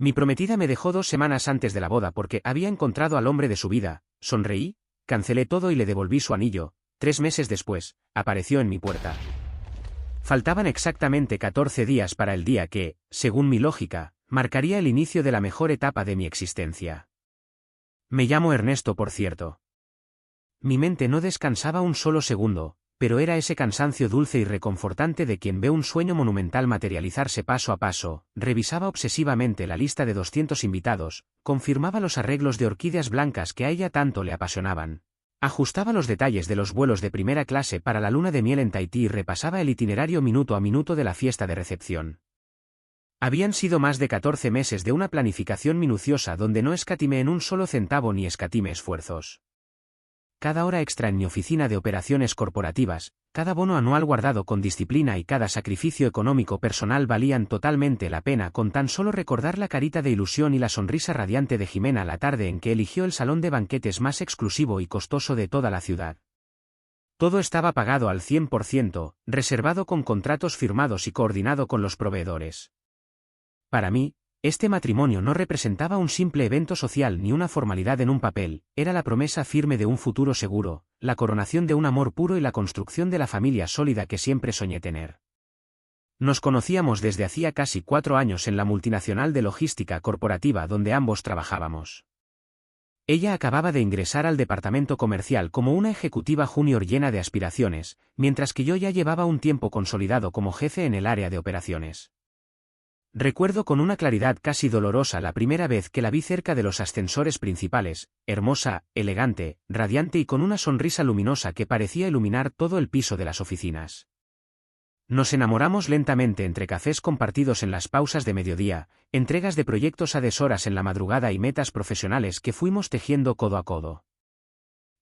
Mi prometida me dejó 2 semanas antes de la boda porque había encontrado al hombre de su vida. Sonreí, cancelé todo y le devolví su anillo. 3 meses después, apareció en mi puerta. Faltaban exactamente 14 días para el día que, según mi lógica, marcaría el inicio de la mejor etapa de mi existencia. Me llamo Ernesto, por cierto. Mi mente no descansaba un solo segundo, pero era ese cansancio dulce y reconfortante de quien ve un sueño monumental materializarse paso a paso. Revisaba obsesivamente la lista de 200 invitados, confirmaba los arreglos de orquídeas blancas que a ella tanto le apasionaban. Ajustaba los detalles de los vuelos de primera clase para la luna de miel en Tahití y repasaba el itinerario minuto a minuto de la fiesta de recepción. Habían sido más de 14 meses de una planificación minuciosa donde no escatimé en un solo centavo ni escatime esfuerzos. Cada hora extra en mi oficina de operaciones corporativas, cada bono anual guardado con disciplina y cada sacrificio económico personal valían totalmente la pena con tan solo recordar la carita de ilusión y la sonrisa radiante de Jimena la tarde en que eligió el salón de banquetes más exclusivo y costoso de toda la ciudad. Todo estaba pagado al 100%, reservado con contratos firmados y coordinado con los proveedores. Para mí, este matrimonio no representaba un simple evento social ni una formalidad en un papel, era la promesa firme de un futuro seguro, la coronación de un amor puro y la construcción de la familia sólida que siempre soñé tener. Nos conocíamos desde hacía casi 4 años en la multinacional de logística corporativa donde ambos trabajábamos. Ella acababa de ingresar al departamento comercial como una ejecutiva junior llena de aspiraciones, mientras que yo ya llevaba un tiempo consolidado como jefe en el área de operaciones. Recuerdo con una claridad casi dolorosa la primera vez que la vi cerca de los ascensores principales, hermosa, elegante, radiante y con una sonrisa luminosa que parecía iluminar todo el piso de las oficinas. Nos enamoramos lentamente entre cafés compartidos en las pausas de mediodía, entregas de proyectos a deshoras en la madrugada y metas profesionales que fuimos tejiendo codo a codo.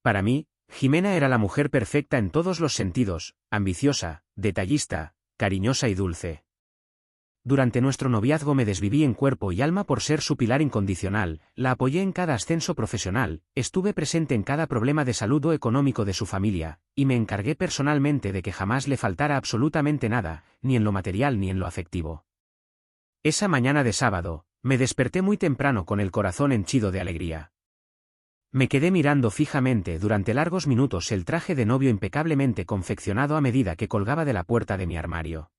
Para mí, Jimena era la mujer perfecta en todos los sentidos, ambiciosa, detallista, cariñosa y dulce. Durante nuestro noviazgo me desviví en cuerpo y alma por ser su pilar incondicional, la apoyé en cada ascenso profesional, estuve presente en cada problema de salud o económico de su familia, y me encargué personalmente de que jamás le faltara absolutamente nada, ni en lo material ni en lo afectivo. Esa mañana de sábado, me desperté muy temprano con el corazón henchido de alegría. Me quedé mirando fijamente durante largos minutos el traje de novio impecablemente confeccionado a medida que colgaba de la puerta de mi armario.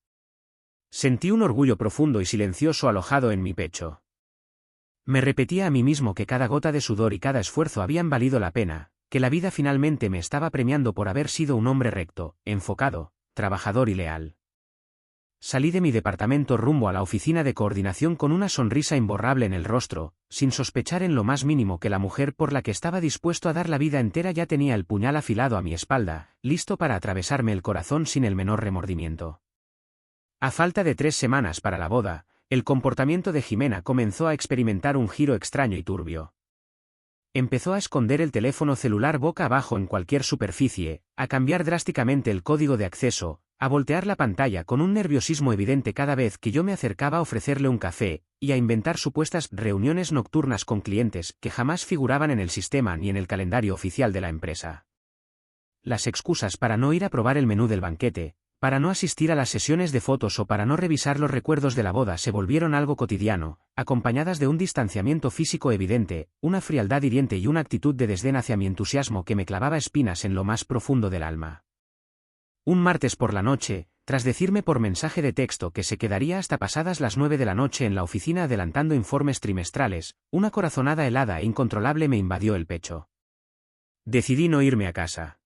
Sentí un orgullo profundo y silencioso alojado en mi pecho. Me repetía a mí mismo que cada gota de sudor y cada esfuerzo habían valido la pena, que la vida finalmente me estaba premiando por haber sido un hombre recto, enfocado, trabajador y leal. Salí de mi departamento rumbo a la oficina de coordinación con una sonrisa imborrable en el rostro, sin sospechar en lo más mínimo que la mujer por la que estaba dispuesto a dar la vida entera ya tenía el puñal afilado a mi espalda, listo para atravesarme el corazón sin el menor remordimiento. A falta de 3 semanas para la boda, el comportamiento de Jimena comenzó a experimentar un giro extraño y turbio. Empezó a esconder el teléfono celular boca abajo en cualquier superficie, a cambiar drásticamente el código de acceso, a voltear la pantalla con un nerviosismo evidente cada vez que yo me acercaba a ofrecerle un café, y a inventar supuestas reuniones nocturnas con clientes que jamás figuraban en el sistema ni en el calendario oficial de la empresa. Las excusas para no ir a probar el menú del banquete, para no asistir a las sesiones de fotos o para no revisar los recuerdos de la boda se volvieron algo cotidiano, acompañadas de un distanciamiento físico evidente, una frialdad hiriente y una actitud de desdén hacia mi entusiasmo que me clavaba espinas en lo más profundo del alma. Un martes por la noche, tras decirme por mensaje de texto que se quedaría hasta pasadas las 9 de la noche en la oficina adelantando informes trimestrales, una corazonada helada e incontrolable me invadió el pecho. Decidí no irme a casa.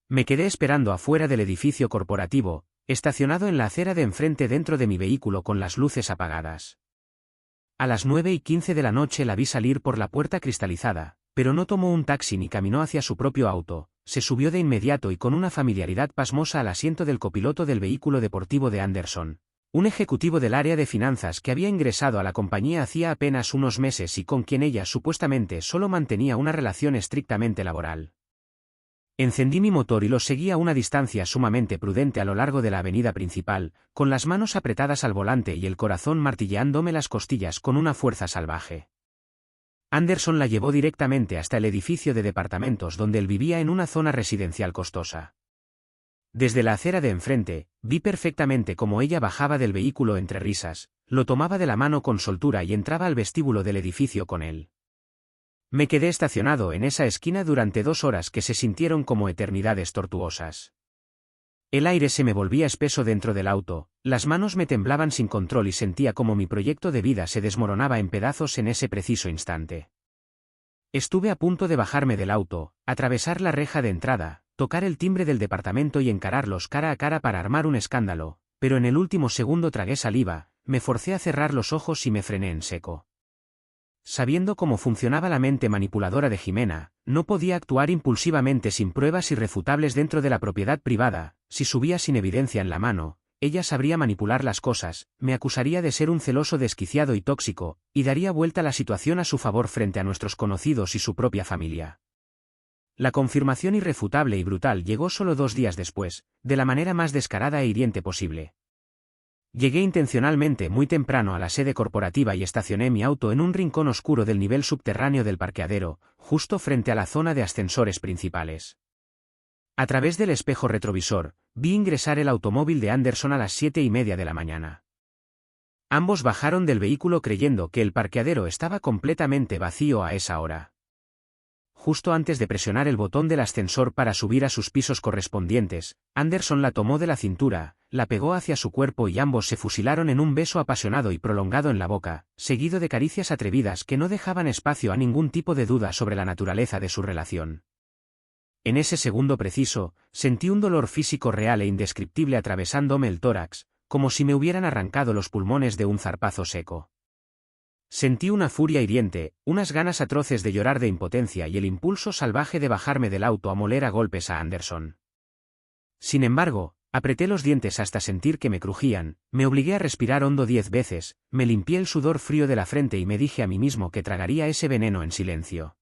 Me quedé esperando afuera del edificio corporativo, estacionado en la acera de enfrente dentro de mi vehículo con las luces apagadas. A las 9:15 de la noche la vi salir por la puerta cristalizada, pero no tomó un taxi ni caminó hacia su propio auto, se subió de inmediato y con una familiaridad pasmosa al asiento del copiloto del vehículo deportivo de Anderson, un ejecutivo del área de finanzas que había ingresado a la compañía hacía apenas unos meses y con quien ella supuestamente solo mantenía una relación estrictamente laboral. Encendí mi motor y lo seguí a una distancia sumamente prudente a lo largo de la avenida principal, con las manos apretadas al volante y el corazón martilleándome las costillas con una fuerza salvaje. Anderson la llevó directamente hasta el edificio de departamentos donde él vivía en una zona residencial costosa. Desde la acera de enfrente, vi perfectamente cómo ella bajaba del vehículo entre risas, lo tomaba de la mano con soltura y entraba al vestíbulo del edificio con él. Me quedé estacionado en esa esquina durante 2 horas que se sintieron como eternidades tortuosas. El aire se me volvía espeso dentro del auto, las manos me temblaban sin control y sentía como mi proyecto de vida se desmoronaba en pedazos en ese preciso instante. Estuve a punto de bajarme del auto, atravesar la reja de entrada, tocar el timbre del departamento y encararlos cara a cara para armar un escándalo, pero en el último segundo tragué saliva, me forcé a cerrar los ojos y me frené en seco. Sabiendo cómo funcionaba la mente manipuladora de Jimena, no podía actuar impulsivamente sin pruebas irrefutables dentro de la propiedad privada. Si subía sin evidencia en la mano, ella sabría manipular las cosas, me acusaría de ser un celoso desquiciado y tóxico, y daría vuelta la situación a su favor frente a nuestros conocidos y su propia familia. La confirmación irrefutable y brutal llegó solo 2 días después, de la manera más descarada e hiriente posible. Llegué intencionalmente muy temprano a la sede corporativa y estacioné mi auto en un rincón oscuro del nivel subterráneo del parqueadero, justo frente a la zona de ascensores principales. A través del espejo retrovisor, vi ingresar el automóvil de Anderson a las 7:30 de la mañana. Ambos bajaron del vehículo creyendo que el parqueadero estaba completamente vacío a esa hora. Justo antes de presionar el botón del ascensor para subir a sus pisos correspondientes, Anderson la tomó de la cintura, la pegó hacia su cuerpo y ambos se fusilaron en un beso apasionado y prolongado en la boca, seguido de caricias atrevidas que no dejaban espacio a ningún tipo de duda sobre la naturaleza de su relación. En ese segundo preciso, sentí un dolor físico real e indescriptible atravesándome el tórax, como si me hubieran arrancado los pulmones de un zarpazo seco. Sentí una furia hiriente, unas ganas atroces de llorar de impotencia y el impulso salvaje de bajarme del auto a moler a golpes a Anderson. Sin embargo, apreté los dientes hasta sentir que me crujían, me obligué a respirar hondo 10 veces, me limpié el sudor frío de la frente y me dije a mí mismo que tragaría ese veneno en silencio.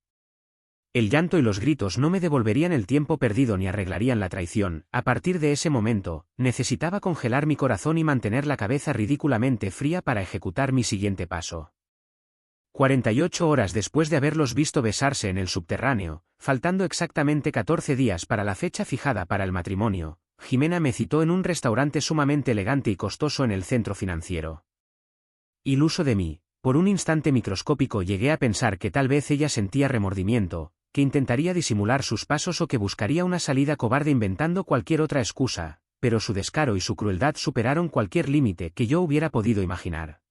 El llanto y los gritos no me devolverían el tiempo perdido ni arreglarían la traición. A partir de ese momento, necesitaba congelar mi corazón y mantener la cabeza ridículamente fría para ejecutar mi siguiente paso. 48 horas después de haberlos visto besarse en el subterráneo, faltando exactamente 14 días para la fecha fijada para el matrimonio, Jimena me citó en un restaurante sumamente elegante y costoso en el centro financiero. Iluso de mí, por un instante microscópico llegué a pensar que tal vez ella sentía remordimiento, que intentaría disimular sus pasos o que buscaría una salida cobarde inventando cualquier otra excusa, pero su descaro y su crueldad superaron cualquier límite que yo hubiera podido imaginar.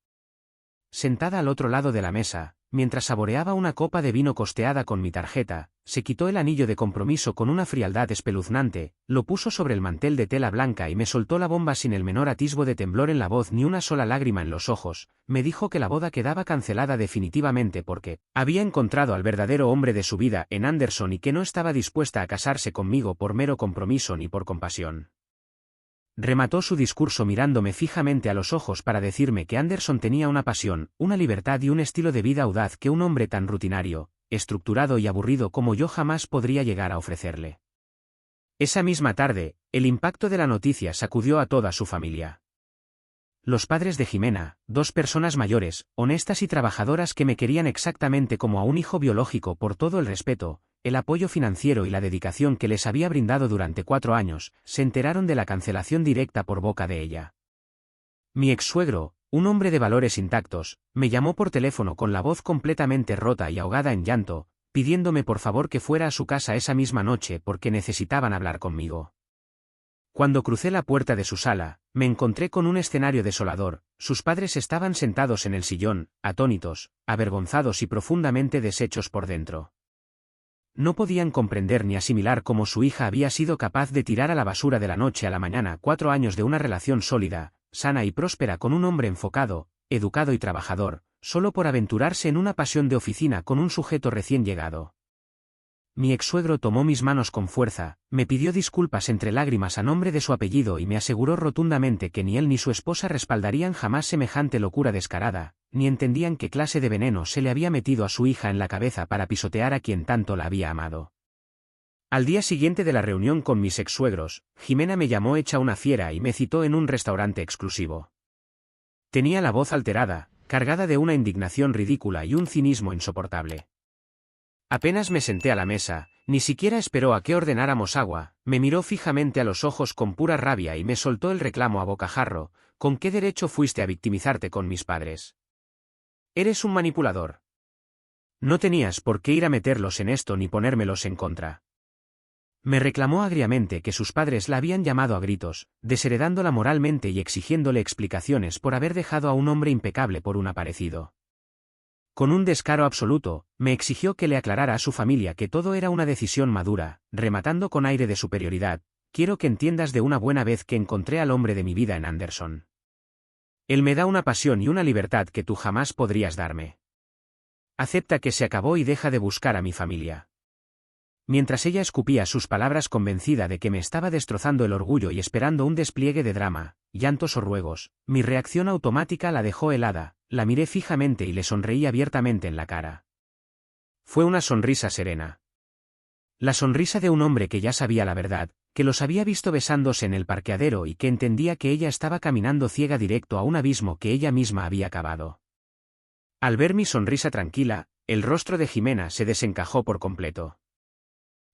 Sentada al otro lado de la mesa, mientras saboreaba una copa de vino costeada con mi tarjeta, se quitó el anillo de compromiso con una frialdad espeluznante, lo puso sobre el mantel de tela blanca y me soltó la bomba sin el menor atisbo de temblor en la voz ni una sola lágrima en los ojos. Me dijo que la boda quedaba cancelada definitivamente porque había encontrado al verdadero hombre de su vida en Anderson y que no estaba dispuesta a casarse conmigo por mero compromiso ni por compasión. Remató su discurso mirándome fijamente a los ojos para decirme que Anderson tenía una pasión, una libertad y un estilo de vida audaz que un hombre tan rutinario, estructurado y aburrido como yo jamás podría llegar a ofrecerle. Esa misma tarde, el impacto de la noticia sacudió a toda su familia. Los padres de Jimena, 2 personas mayores, honestas y trabajadoras que me querían exactamente como a un hijo biológico por todo el respeto, el apoyo financiero y la dedicación que les había brindado durante 4 años, se enteraron de la cancelación directa por boca de ella. Mi ex-suegro, un hombre de valores intactos, me llamó por teléfono con la voz completamente rota y ahogada en llanto, pidiéndome por favor que fuera a su casa esa misma noche porque necesitaban hablar conmigo. Cuando crucé la puerta de su sala, me encontré con un escenario desolador. Sus padres estaban sentados en el sillón, atónitos, avergonzados y profundamente deshechos por dentro. No podían comprender ni asimilar cómo su hija había sido capaz de tirar a la basura de la noche a la mañana 4 años de una relación sólida, sana y próspera con un hombre enfocado, educado y trabajador, solo por aventurarse en una pasión de oficina con un sujeto recién llegado. Mi ex-suegro tomó mis manos con fuerza, me pidió disculpas entre lágrimas a nombre de su apellido y me aseguró rotundamente que ni él ni su esposa respaldarían jamás semejante locura descarada, ni entendían qué clase de veneno se le había metido a su hija en la cabeza para pisotear a quien tanto la había amado. Al día siguiente de la reunión con mis ex-suegros, Jimena me llamó hecha una fiera y me citó en un restaurante exclusivo. Tenía la voz alterada, cargada de una indignación ridícula y un cinismo insoportable. Apenas me senté a la mesa, ni siquiera esperó a que ordenáramos agua, me miró fijamente a los ojos con pura rabia y me soltó el reclamo a bocajarro, ¿Con qué derecho fuiste a victimizarte con mis padres? Eres un manipulador. No tenías por qué ir a meterlos en esto ni ponérmelos en contra. Me reclamó agriamente que sus padres la habían llamado a gritos, desheredándola moralmente y exigiéndole explicaciones por haber dejado a un hombre impecable por un aparecido. Con un descaro absoluto, me exigió que le aclarara a su familia que todo era una decisión madura, rematando con aire de superioridad: quiero que entiendas de una buena vez que encontré al hombre de mi vida en Anderson. Él me da una pasión y una libertad que tú jamás podrías darme. Acepta que se acabó y deja de buscar a mi familia. Mientras ella escupía sus palabras convencida de que me estaba destrozando el orgullo y esperando un despliegue de drama, llantos o ruegos, mi reacción automática la dejó helada, la miré fijamente y le sonreí abiertamente en la cara. Fue una sonrisa serena. La sonrisa de un hombre que ya sabía la verdad, que los había visto besándose en el parqueadero y que entendía que ella estaba caminando ciega directo a un abismo que ella misma había cavado. Al ver mi sonrisa tranquila, el rostro de Jimena se desencajó por completo.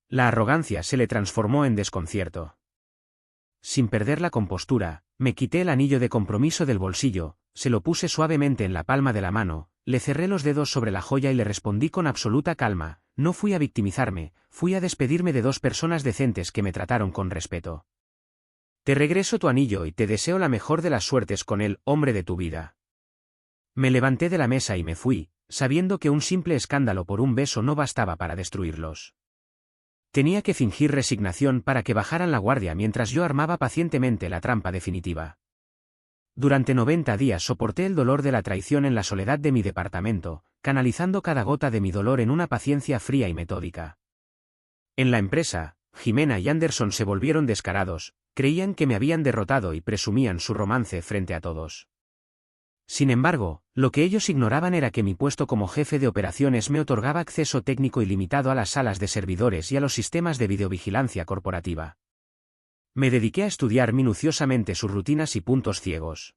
La arrogancia se le transformó en desconcierto. Sin perder la compostura, me quité el anillo de compromiso del bolsillo, se lo puse suavemente en la palma de la mano, le cerré los dedos sobre la joya y le respondí con absoluta calma: no fui a victimizarme, fui a despedirme de dos personas decentes que me trataron con respeto. Te regreso tu anillo y te deseo la mejor de las suertes con el hombre de tu vida. Me levanté de la mesa y me fui, sabiendo que un simple escándalo por un beso no bastaba para destruirlos. Tenía que fingir resignación para que bajaran la guardia mientras yo armaba pacientemente la trampa definitiva. Durante 90 días soporté el dolor de la traición en la soledad de mi departamento, canalizando cada gota de mi dolor en una paciencia fría y metódica. En la empresa, Jimena y Anderson se volvieron descarados, creían que me habían derrotado y presumían su romance frente a todos. Sin embargo, lo que ellos ignoraban era que mi puesto como jefe de operaciones me otorgaba acceso técnico ilimitado a las salas de servidores y a los sistemas de videovigilancia corporativa. Me dediqué a estudiar minuciosamente sus rutinas y puntos ciegos.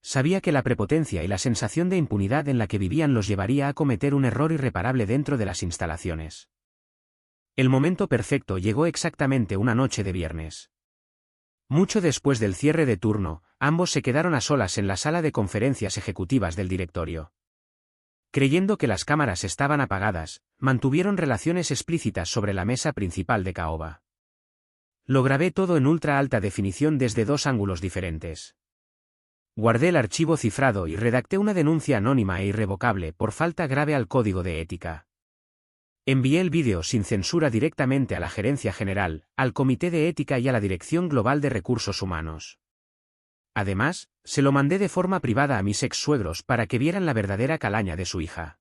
Sabía que la prepotencia y la sensación de impunidad en la que vivían los llevaría a cometer un error irreparable dentro de las instalaciones. El momento perfecto llegó exactamente una noche de viernes. Mucho después del cierre de turno, ambos se quedaron a solas en la sala de conferencias ejecutivas del directorio. Creyendo que las cámaras estaban apagadas, mantuvieron relaciones explícitas sobre la mesa principal de caoba. Lo grabé todo en ultra alta definición desde dos ángulos diferentes. Guardé el archivo cifrado y redacté una denuncia anónima e irrevocable por falta grave al código de ética. Envié el vídeo sin censura directamente a la Gerencia General, al Comité de Ética y a la Dirección Global de Recursos Humanos. Además, se lo mandé de forma privada a mis ex-suegros para que vieran la verdadera calaña de su hija.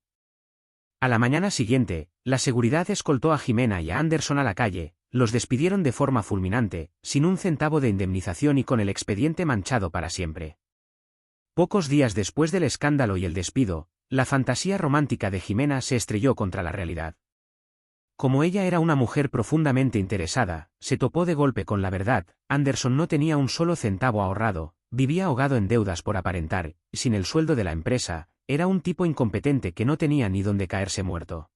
A la mañana siguiente, la seguridad escoltó a Jimena y a Anderson a la calle, los despidieron de forma fulminante, sin un centavo de indemnización y con el expediente manchado para siempre. Pocos días después del escándalo y el despido, la fantasía romántica de Jimena se estrelló contra la realidad. Como ella era una mujer profundamente interesada, se topó de golpe con la verdad: Anderson no tenía un solo centavo ahorrado, vivía ahogado en deudas por aparentar, sin el sueldo de la empresa, era un tipo incompetente que no tenía ni dónde caerse muerto.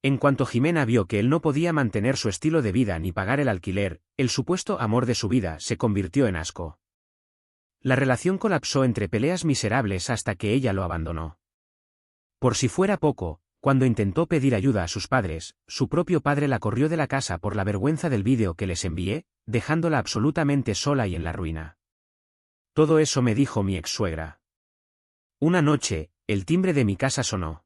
En cuanto Jimena vio que él no podía mantener su estilo de vida ni pagar el alquiler, el supuesto amor de su vida se convirtió en asco. La relación colapsó entre peleas miserables hasta que ella lo abandonó. Por si fuera poco, cuando intentó pedir ayuda a sus padres, su propio padre la corrió de la casa por la vergüenza del vídeo que les envié, dejándola absolutamente sola y en la ruina. Todo eso me dijo mi ex-suegra. Una noche, el timbre de mi casa sonó.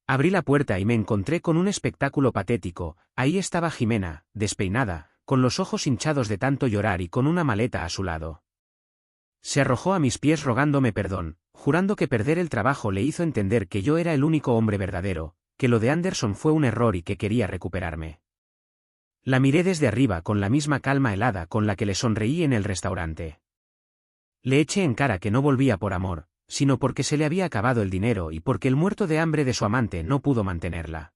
Abrí la puerta y me encontré con un espectáculo patético. Ahí estaba Jimena, despeinada, con los ojos hinchados de tanto llorar y con una maleta a su lado. Se arrojó a mis pies rogándome perdón, jurando que perder el trabajo le hizo entender que yo era el único hombre verdadero, que lo de Anderson fue un error y que quería recuperarme. La miré desde arriba con la misma calma helada con la que le sonreí en el restaurante. Le eché en cara que no volvía por amor, sino porque se le había acabado el dinero y porque el muerto de hambre de su amante no pudo mantenerla.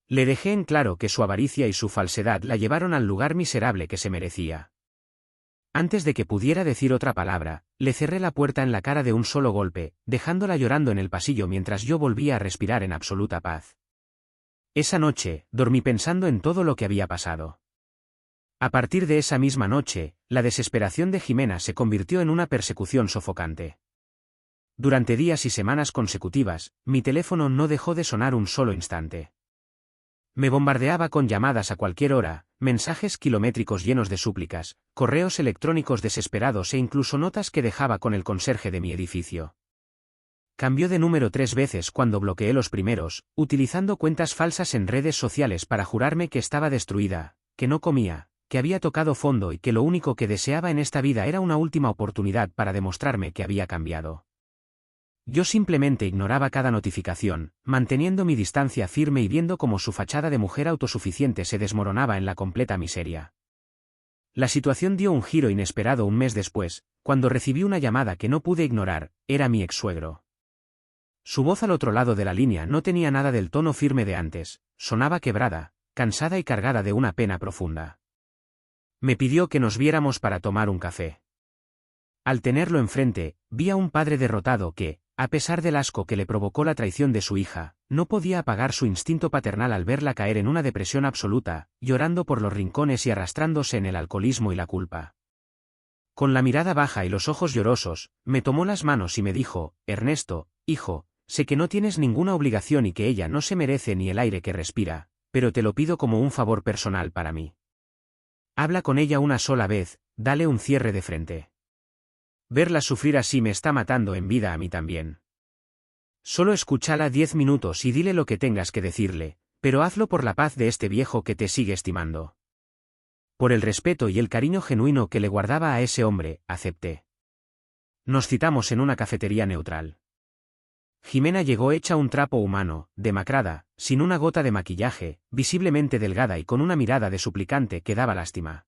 Le dejé en claro que su avaricia y su falsedad la llevaron al lugar miserable que se merecía. Antes de que pudiera decir otra palabra, le cerré la puerta en la cara de un solo golpe, dejándola llorando en el pasillo mientras yo volvía a respirar en absoluta paz. Esa noche, dormí pensando en todo lo que había pasado. A partir de esa misma noche, la desesperación de Jimena se convirtió en una persecución sofocante. Durante días y semanas consecutivas, mi teléfono no dejó de sonar un solo instante. Me bombardeaba con llamadas a cualquier hora, mensajes kilométricos llenos de súplicas, correos electrónicos desesperados e incluso notas que dejaba con el conserje de mi edificio. Cambió de número 3 veces cuando bloqueé los primeros, utilizando cuentas falsas en redes sociales para jurarme que estaba destruida, que no comía, que había tocado fondo y que lo único que deseaba en esta vida era una última oportunidad para demostrarme que había cambiado. Yo simplemente ignoraba cada notificación, manteniendo mi distancia firme y viendo cómo su fachada de mujer autosuficiente se desmoronaba en la completa miseria. La situación dio un giro inesperado un mes después, cuando recibí una llamada que no pude ignorar. Era mi ex-suegro. Su voz al otro lado de la línea no tenía nada del tono firme de antes, sonaba quebrada, cansada y cargada de una pena profunda. Me pidió que nos viéramos para tomar un café. Al tenerlo enfrente, vi a un padre derrotado que, a pesar del asco que le provocó la traición de su hija, no podía apagar su instinto paternal al verla caer en una depresión absoluta, llorando por los rincones y arrastrándose en el alcoholismo y la culpa. Con la mirada baja y los ojos llorosos, me tomó las manos y me dijo: Ernesto, hijo, sé que no tienes ninguna obligación y que ella no se merece ni el aire que respira, pero te lo pido como un favor personal para mí. Habla con ella una sola vez, dale un cierre de frente. Verla sufrir así me está matando en vida a mí también. Solo escúchala 10 minutos y dile lo que tengas que decirle, pero hazlo por la paz de este viejo que te sigue estimando. Por el respeto y el cariño genuino que le guardaba a ese hombre, acepté. Nos citamos en una cafetería neutral. Jimena llegó hecha un trapo humano, demacrada, sin una gota de maquillaje, visiblemente delgada y con una mirada de suplicante que daba lástima.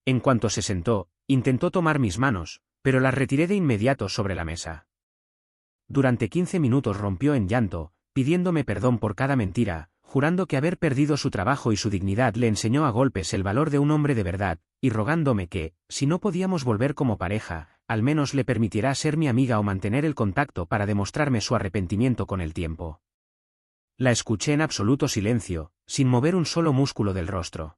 En cuanto se sentó, intentó tomar mis manos, pero las retiré de inmediato sobre la mesa. Durante 15 minutos rompió en llanto, pidiéndome perdón por cada mentira, jurando que haber perdido su trabajo y su dignidad le enseñó a golpes el valor de un hombre de verdad, y rogándome que, si no podíamos volver como pareja, al menos le permitiera ser mi amiga o mantener el contacto para demostrarme su arrepentimiento con el tiempo. La escuché en absoluto silencio, sin mover un solo músculo del rostro.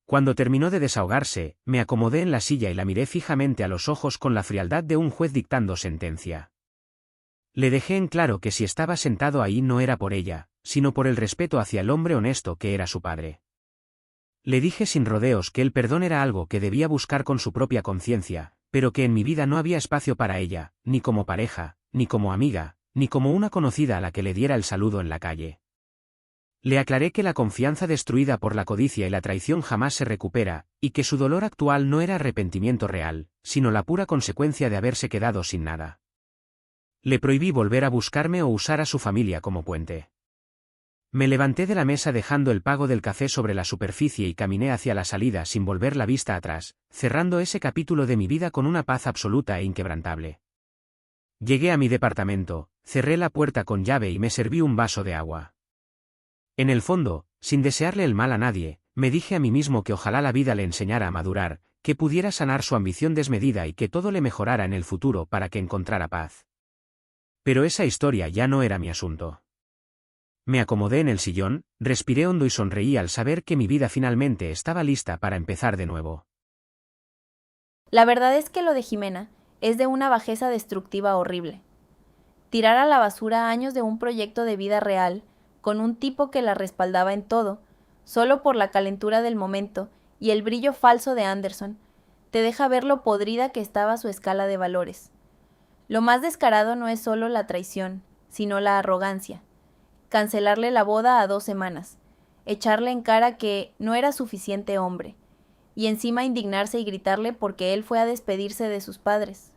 Cuando terminó de desahogarse, me acomodé en la silla y la miré fijamente a los ojos con la frialdad de un juez dictando sentencia. Le dejé en claro que si estaba sentado ahí no era por ella, sino por el respeto hacia el hombre honesto que era su padre. Le dije sin rodeos que el perdón era algo que debía buscar con su propia conciencia, pero que en mi vida no había espacio para ella, ni como pareja, ni como amiga, ni como una conocida a la que le diera el saludo en la calle. Le aclaré que la confianza destruida por la codicia y la traición jamás se recupera, y que su dolor actual no era arrepentimiento real, sino la pura consecuencia de haberse quedado sin nada. Le prohibí volver a buscarme o usar a su familia como puente. Me levanté de la mesa dejando el pago del café sobre la superficie y caminé hacia la salida sin volver la vista atrás, cerrando ese capítulo de mi vida con una paz absoluta e inquebrantable. Llegué a mi departamento, cerré la puerta con llave y me serví un vaso de agua. En el fondo, sin desearle el mal a nadie, me dije a mí mismo que ojalá la vida le enseñara a madurar, que pudiera sanar su ambición desmedida y que todo le mejorara en el futuro para que encontrara paz. Pero esa historia ya no era mi asunto. Me acomodé en el sillón, respiré hondo y sonreí al saber que mi vida finalmente estaba lista para empezar de nuevo. La verdad es que lo de Jimena es de una bajeza destructiva horrible. Tirar a la basura años de un proyecto de vida real, con un tipo que la respaldaba en todo, solo por la calentura del momento y el brillo falso de Anderson, te deja ver lo podrida que estaba su escala de valores. Lo más descarado no es solo la traición, sino la arrogancia. Cancelarle la boda a 2 semanas, echarle en cara que no era suficiente hombre, y encima indignarse y gritarle porque él fue a despedirse de sus padres.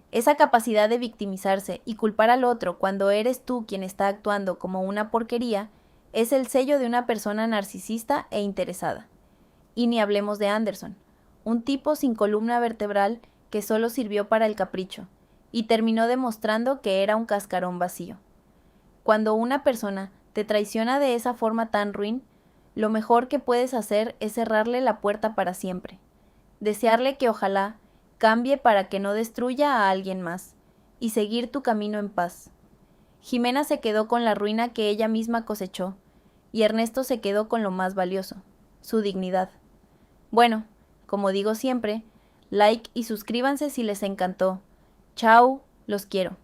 Esa capacidad de victimizarse y culpar al otro cuando eres tú quien está actuando como una porquería es el sello de una persona narcisista e interesada. Y ni hablemos de Anderson, un tipo sin columna vertebral que solo sirvió para el capricho, y terminó demostrando que era un cascarón vacío. Cuando una persona te traiciona de esa forma tan ruin, lo mejor que puedes hacer es cerrarle la puerta para siempre. Desearle que ojalá cambie para que no destruya a alguien más, y seguir tu camino en paz. Jimena se quedó con la ruina que ella misma cosechó, y Ernesto se quedó con lo más valioso, su dignidad. Bueno, como digo siempre, like y suscríbanse si les encantó. Chao, los quiero.